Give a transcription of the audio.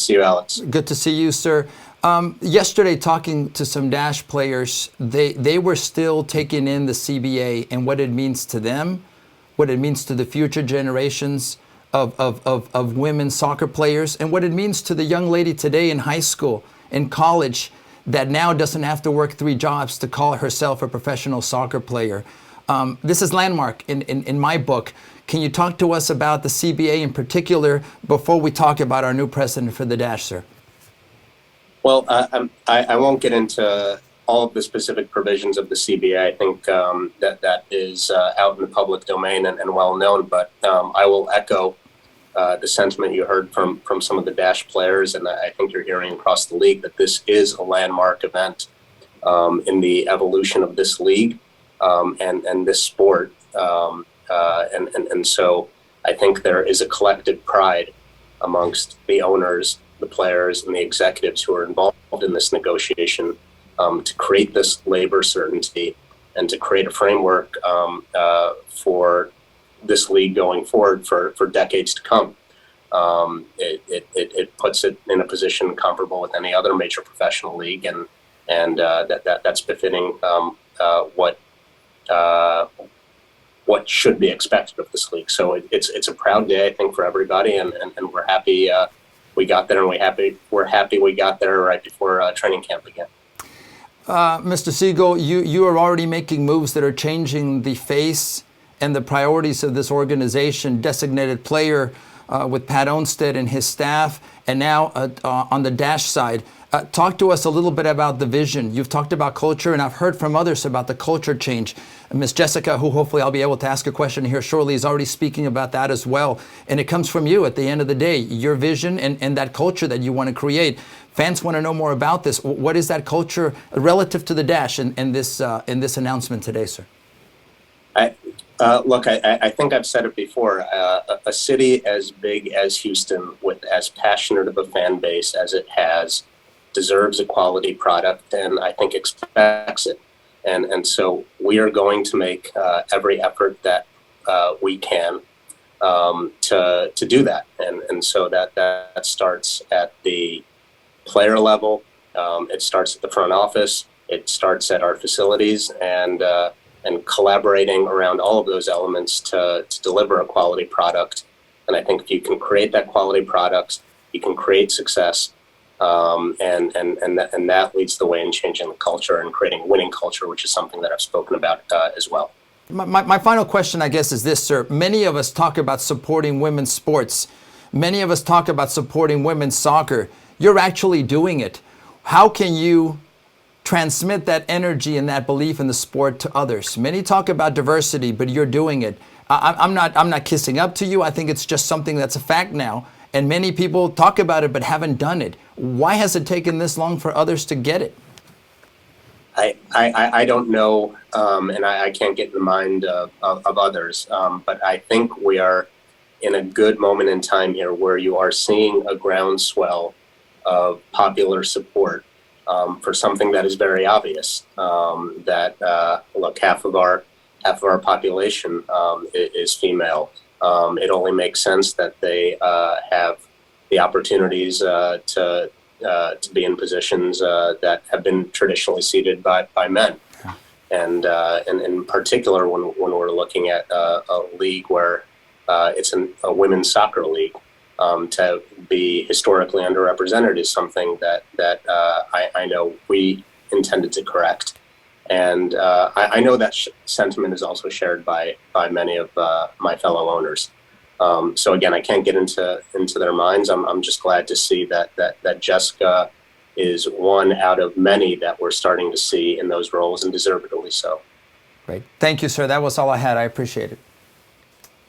see you, Alex. Good to see you, sir. Yesterday, talking to some Dash players, they were still taking in the CBA and what it means to them, what it means to the future generations of women soccer players, and what it means to the young lady today in high school, in college, that now doesn't have to work 3 jobs to call herself a professional soccer player. This is landmark in my book. Can you talk to us about the CBA in particular before we talk about our new president for the Dash, sir? Well, I won't get into all of the specific provisions of the CBA. I think that is out in the public domain and well known, but I will echo the sentiment you heard from some of the Dash players, and I think you're hearing across the league that this is a landmark event in the evolution of this league and this sport. And so I think there is a collective pride amongst the owners, the players, and the executives who are involved in this negotiation to create this labor certainty and to create a framework for this league going forward for decades to come. It puts it in a position comparable with any other major professional league, and that's befitting what should be expected of this league. So it's a proud day, I think, for everybody, and we're happy we got there, and we're happy we got there right before training camp began. Mr. Segal, you are already making moves that are changing the face and the priorities of this organization. Designated player with Pat Onstead and his staff, and now on the Dash side. Talk to us a little bit about the vision. You've talked about culture, and I've heard from others about the culture change. Ms. Jessica, who hopefully I'll be able to ask a question here shortly, is already speaking about that as well. And it comes from you at the end of the day, your vision and that culture that you want to create. Fans want to know more about this. What is that culture relative to the Dash in this announcement today, sir? Look, I think I've said it before. A city as big as Houston, with as passionate of a fan base as it has, deserves a quality product, and I think expects it. And so we are going to make every effort that we can to do that. And so that starts at the player level. It starts at the front office. It starts at our facilities, and collaborating around all of those elements to deliver a quality product. And I think if you can create that quality product, you can create success. And that leads the way in changing the culture and creating winning culture, which is something that I've spoken about as well. My final question, I guess, is this, sir. Many of us talk about supporting women's sports. Many of us talk about supporting women's soccer. You're actually doing it. How can you transmit that energy and that belief in the sport to others? Many talk about diversity, but you're doing it. I'm not kissing up to you. I think it's just something that's a fact now. And many people talk about it but haven't done it. Why has it taken this long for others to get it? I don't know, and I can't get in the mind of others, but I think we are in a good moment in time here where you are seeing a groundswell of popular support for something that is very obvious, that look, half of our population is female. It only makes sense that they have the opportunities to be in positions that have been traditionally ceded by men. And in particular, when we're looking at a league where it's a women's soccer league, to be historically underrepresented is something that I know we intended to correct. And I know that sentiment is also shared by many of my fellow owners. So again, I can't get into their minds. I'm just glad to see that Jessica is one out of many that we're starting to see in those roles, and deservedly so. Great. Thank you, sir. That was all I had. I appreciate it.